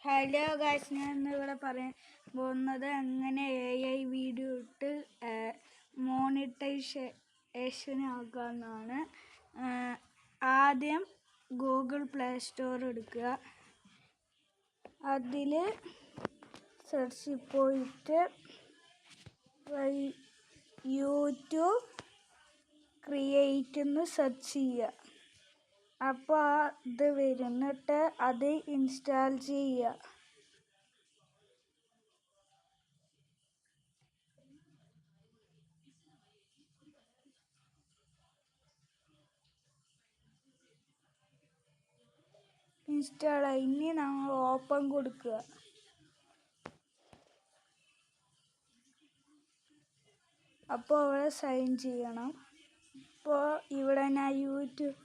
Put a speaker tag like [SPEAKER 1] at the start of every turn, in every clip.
[SPEAKER 1] Hello guys, ഞാൻ ഇന്നിവിടെ പറയാൻ പോകുന്നത് എങ്ങനെ AI വീഡിയോ ഇട്ട് മോണിറ്റൈസേഷൻ ആക്കാമെന്നാണ്. ആദ്യം ഗൂഗിൾ പ്ലേ സ്റ്റോർ എടുക്കുക. അതിൽ സെർച്ചിൽ പോയിട്ട് യൂട്യൂബ് ക്രിയേറ്റ് എന്ന് സെർച്ച് ചെയ്യുക. അപ്പോൾ അത് വരും. എന്നിട്ട് അത് ഇൻസ്റ്റാൾ ചെയ്യുക. ഇൻസ്റ്റാളായി. ഇനി നമ്മൾ ഓപ്പൺ കൊടുക്കുക. അപ്പോൾ അവിടെ സൈൻ ചെയ്യണം. ഇപ്പോൾ ഇവിടെ ഞാൻ യൂട്യൂബ്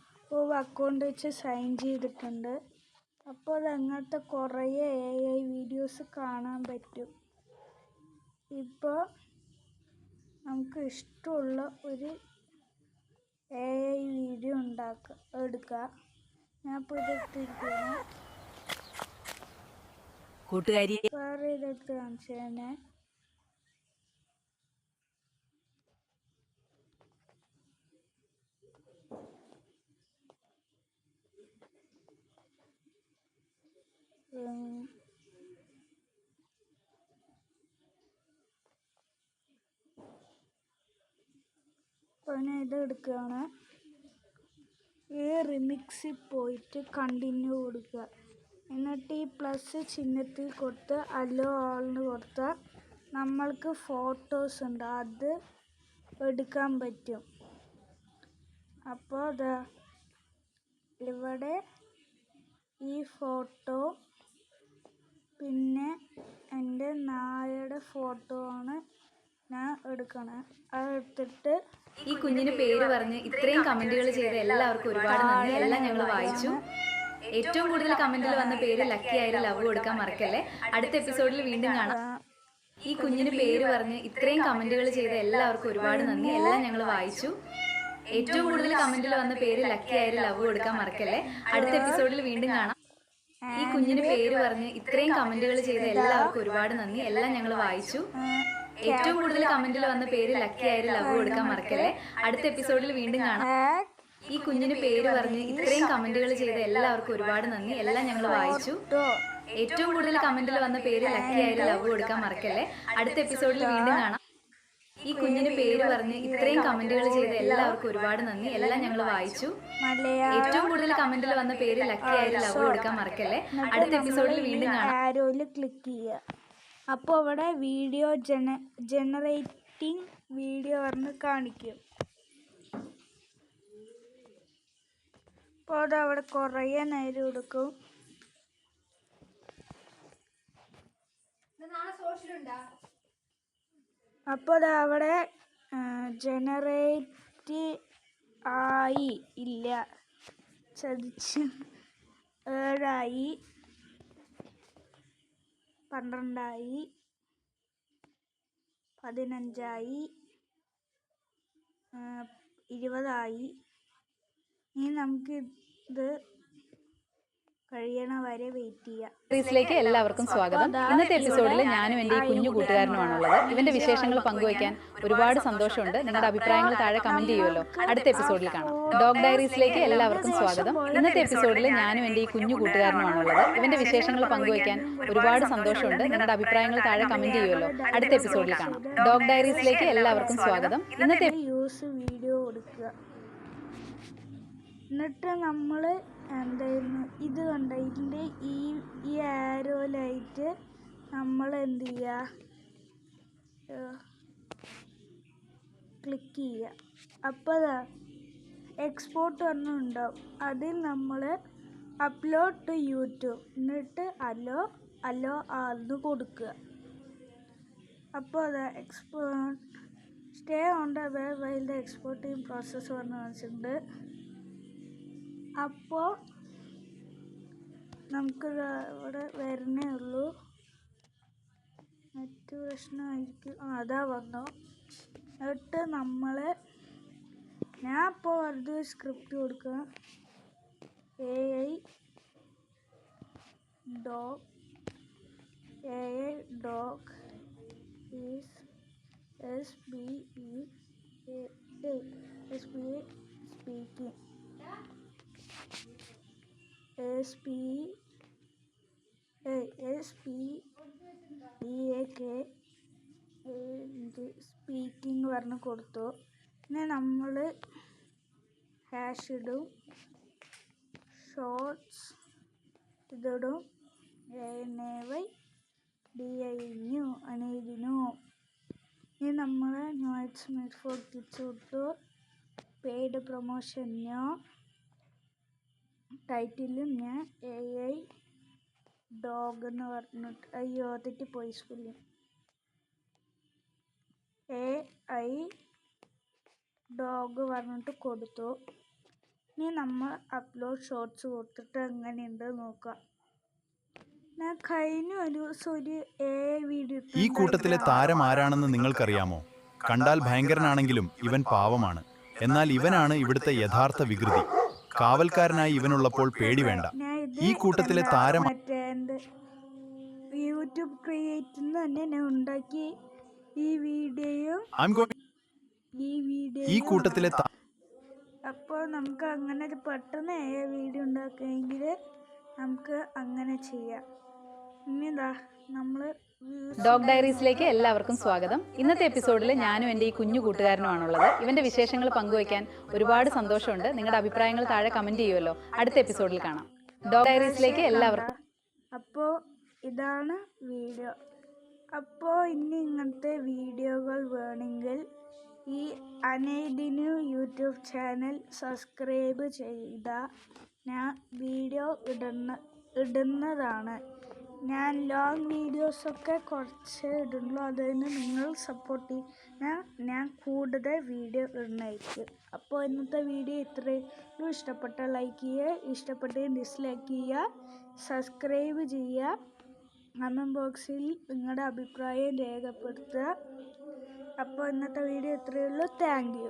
[SPEAKER 1] അക്കൗണ്ട് വെച്ച് സൈൻ ചെയ്തിട്ടുണ്ട്. അപ്പോൾ അതങ്ങനത്തെ കുറേ AI വീഡിയോസ് കാണാൻ പറ്റും. ഇപ്പോൾ നമുക്ക് ഇഷ്ടമുള്ള ഒരു AI വീഡിയോ എടുക്കുക. ഞാൻ ഇപ്പോൾ ഇതെടുത്തിരിക്കുകയാണ്. വേറെ ഇതെടുത്ത് കാണിച്ചു തന്നെ. അപ്പോൾ ഞാൻ ഇതെടുക്കുകയാണ്. ഈ റിമിക്സിൽ പോയിട്ട് കണ്ടിന്യൂ കൊടുക്കുക. എന്നിട്ട് ഈ പ്ലസ് ചിഹ്നത്തിൽ കൊടുത്ത് അലോ ആളിന് കൊടുത്താൽ നമ്മൾക്ക് ഫോട്ടോസ് ഉണ്ട്, അത് എടുക്കാൻ പറ്റും. അപ്പോൾ ഇവിടെ ഈ ഫോട്ടോ, പിന്നെ എൻ്റെ നായയുടെ ഫോട്ടോ ആണ് ഞാൻ എടുക്കണേ. അതെടുത്തിട്ട്
[SPEAKER 2] ഈ കുഞ്ഞിന് പേര് പറഞ്ഞ് ഇത്രയും കമന്റുകൾ ചെയ്ത എല്ലാവർക്കും ഒരുപാട് നന്ദി. എല്ലാം ഞങ്ങൾ വായിച്ചു. ഏറ്റവും കൂടുതൽ കമന്റിൽ വന്ന പേര് ലക്കി ആയി ലവ് കൊടുക്കാൻ മറക്കല്ലേ. അടുത്ത എപ്പിസോഡിൽ വീണ്ടും കാണാം. ഈ കുഞ്ഞിന് പേര് പറഞ്ഞ് ഇത്രയും കമന്റുകൾ ചെയ്ത എല്ലാവർക്കും ഒരുപാട് നന്ദി. എല്ലാം ഞങ്ങൾ വായിച്ചു. ഏറ്റവും കൂടുതൽ കമന്റിൽ വന്ന പേര് ലക്കി ആയി ലവ് കൊടുക്കാൻ മറക്കല്ലേ. അടുത്ത എപ്പിസോഡിൽ വീണ്ടും കാണാം. ഈ കുഞ്ഞിന് പേര് പറഞ്ഞ് ഇത്രയും കമന്റുകൾ ചെയ്ത എല്ലാവർക്കും ഒരുപാട് നന്ദി. എല്ലാം ഞങ്ങൾ വായിച്ചു. ഏറ്റവും കൂടുതൽ കമന്റിൽ വന്ന പേര് ലക്കി ആയി ലവ് കൊടുക്കാൻ മറക്കല്ലേ. അടുത്ത എപ്പിസോഡിൽ വീണ്ടും കാണാം. ഈ കുഞ്ഞിന് പേര് പറഞ്ഞ് ഇത്രയും കമന്റുകൾ ചെയ്ത എല്ലാവർക്കും ഒരുപാട് നന്ദി. എല്ലാം ഞങ്ങൾ വായിച്ചു. ഏറ്റവും കൂടുതൽ കമന്റിൽ വന്ന പേര് ലക്കി ആയി ലവ് കൊടുക്കാൻ മറക്കല്ലേ. അടുത്ത എപ്പിസോഡിൽ വീണ്ടും കാണാം. ഈ കുഞ്ഞിന് പേര് പറഞ്ഞ് ഇത്രയും കമന്റുകൾ ചെയ്ത എല്ലാവർക്കും ഒരുപാട് നന്ദി. എല്ലാം ഞങ്ങൾ വായിച്ചു. ഏറ്റവും കൂടുതൽ കമന്റിൽ വന്ന പേര് ലക്കി ആയി ലവ് കൊടുക്കാൻ മറക്കല്ലേ. അടുത്ത എപ്പിസോഡിൽ വീണ്ടും കാണാം.
[SPEAKER 1] ആരോയില് ക്ലിക്ക് ചെയ്യുക. അപ്പോൾ അവിടെ വീഡിയോ ജനറേറ്റിംഗ് വീഡിയോ പറഞ്ഞ് കാണിക്കും. അപ്പോൾ അതവിടെ കുറേ നേരം എടുക്കും. അപ്പോൾ അതവിടെ ജനറേറ്റ് ആയി ഇല്ല, ചതിച്ച് 7 12 15 20. ഇനി നമുക്ക് ഇത് കഴിയണ വരെ വെയിറ്റ് ചെയ്യാം.
[SPEAKER 2] ിലേക്ക് എല്ലാവർക്കും സ്വാഗതം. ഇന്നത്തെ എപ്പിസോഡിൽ ഞാനും എൻ്റെ ഈ കുഞ്ഞു കൂട്ടുകാരനുമാണുള്ളത്. ഇവന്റെ വിശേഷങ്ങൾ പങ്കുവയ്ക്കാൻ ഒരുപാട് സന്തോഷമുണ്ട്. നിങ്ങളുടെ അഭിപ്രായങ്ങൾ താഴെ കമന്റ് ചെയ്യുമല്ലോ. അടുത്ത എപ്പിസോഡിൽ കാണാം. ഡോഗ് ഡയറീസിലേക്ക് എല്ലാവർക്കും സ്വാഗതം. ഇന്നത്തെ എപ്പിസോഡിൽ ഞാനും എൻ്റെ ഈ കുഞ്ഞു കൂട്ടുകാരനുമാണുള്ളത്. ഇവന്റെ വിശേഷങ്ങൾ പങ്കുവയ്ക്കാൻ ഒരുപാട് സന്തോഷമുണ്ട്. നിങ്ങളുടെ അഭിപ്രായങ്ങൾ താഴെ കമന്റ് ചെയ്യുമല്ലോ. അടുത്ത എപ്പിസോഡിൽ കാണാം. ഡോഗ് ഡയറീസിലേക്ക് എല്ലാവർക്കും സ്വാഗതം. ഇന്നത്തെ
[SPEAKER 1] വീഡിയോ കൊടുക്കുക. എന്നിട്ട് നമ്മൾ എന്തായിരുന്നു ഇത് കണ്ട, ഇതിൻ്റെ ഈ ആരോയിലായിട്ട് നമ്മൾ എന്ത് ചെയ്യുക, ക്ലിക്ക് ചെയ്യുക. അപ്പോൾ എക്സ്പോർട്ട് ഒന്നുണ്ടാവും. അതിൽ നമ്മൾ അപ്ലോഡ് ടു യൂട്യൂബ്, എന്നിട്ട് അലോ ആൾന്ന് കൊടുക്കുക. അപ്പോൾ stay on the web while the exporting process പറഞ്ഞ് കാണിച്ചിട്ടുണ്ട്. അപ്പോൾ നമുക്ക് ഇവിടെ വരണേ ഉള്ളൂ. മറ്റു പ്രശ്നമായിരിക്കും. അതാ വന്നു. എന്നിട്ട് ഞാൻ ഇപ്പോൾ വെറുതെ സ്ക്രിപ്റ്റ് കൊടുക്കുക. AI dog dog is SBE speaking. SPEAK speaking പറഞ്ഞ് കൊടുത്തു. പിന്നെ നമ്മൾ ഹാഷ് ഇടും, ഷോർട്സ് ഇതിടും, അനേതിനു. ഇനി നമ്മൾ നോട്ട്സ് മേഡ് ഫോർ കിഡ്സ് കൊടുത്തു. പെയ്ഡ് പ്രൊമോഷനോ ടൈറ്റിലും ഞാൻ AI ഡോഗ് എന്ന് പറഞ്ഞിട്ട്, അയ്യോ തെറ്റിപ്പോയി സ്പെല്ലിങ്, AI ഡോഗ് പറഞ്ഞിട്ട് കൊടുത്തു. ഇനി നമ്മൾ അപ്ലോഡ് ഷോർട്സ് കൊടുത്തിട്ട് എങ്ങനെയുണ്ട് നോക്കാം. ഞാൻ കഴിഞ്ഞ ഒരു ദിവസം ഒരു AI വീഡിയോ
[SPEAKER 3] ഈ കൂട്ടത്തിലെ താരം ആരാണെന്ന് നിങ്ങൾക്കറിയാമോ? കണ്ടാൽ ഭയങ്കരനാണെങ്കിലും ഇവൻ പാവമാണ്. എന്നാൽ ഇവനാണ് ഇവിടുത്തെ യഥാർത്ഥ വികൃതി. കാവൽക്കാരനായി ഇവനുള്ളപ്പോൾ പേടി വേണ്ട. ഈ കൂട്ടത്തിലെ താരം
[SPEAKER 1] യൂട്യൂബ് ക്രിയേറ്റിൽ തന്നെ ഞാൻ ഉണ്ടാക്കി ഈ വീഡിയോ.
[SPEAKER 3] ഈ കൂട്ടത്തിലെ
[SPEAKER 1] അപ്പോൾ നമുക്ക് അങ്ങനെ പെട്ടെന്ന് വീഡിയോ ഉണ്ടാക്കുകയെങ്കിൽ നമുക്ക് അങ്ങനെ ചെയ്യാം. ഇനിതാ നമ്മൾ
[SPEAKER 2] ഡോഗ് ഡയറീസിലേക്ക് എല്ലാവർക്കും സ്വാഗതം. ഇന്നത്തെ എപ്പിസോഡിൽ ഞാനും എൻ്റെ ഈ കുഞ്ഞു കൂട്ടുകാരനുമാണുള്ളത്. ഇവന്റെ വിശേഷങ്ങൾ പങ്കുവയ്ക്കാൻ ഒരുപാട് സന്തോഷമുണ്ട്. നിങ്ങളുടെ അഭിപ്രായങ്ങൾ താഴെ കമന്റ് ചെയ്യുമല്ലോ. അടുത്ത എപ്പിസോഡിൽ കാണാം. ഡോഗ് ഡയറീസിലേക്ക് എല്ലാവർക്കും.
[SPEAKER 1] അപ്പോൾ ഇതാണ് വീഡിയോ. അപ്പോൾ ഇനി ഇങ്ങനത്തെ വീഡിയോകൾ വേണമെങ്കിൽ ഈ അനേദിനു യൂട്യൂബ് ചാനൽ സബ്സ്ക്രൈബ് ചെയ്താൽ ഞാൻ വീഡിയോ ഇടുന്നതാണ്. ഞാൻ ലോങ് വീഡിയോസൊക്കെ കുറച്ച് ഇടുള്ളൂ. അതിന് നിങ്ങൾ സപ്പോർട്ട് ചെയ്യാൻ ഞാൻ കൂടുതൽ വീഡിയോ ഇടുന്നതായിരിക്കും. അപ്പോൾ ഇന്നത്തെ വീഡിയോ ഇത്രയും. ഇഷ്ടപ്പെട്ട ലൈക്ക് ചെയ്യുക, ഇഷ്ടപ്പെട്ട ഡിസ്ലൈക്ക് ചെയ്യുക, സബ്സ്ക്രൈബ് ചെയ്യുക, കമൻറ്റ് ബോക്സിൽ നിങ്ങളുടെ അഭിപ്രായം രേഖപ്പെടുത്തുക. അപ്പോൾ ഇന്നത്തെ വീഡിയോ ഇത്രയേ ഉള്ളൂ. Thank you.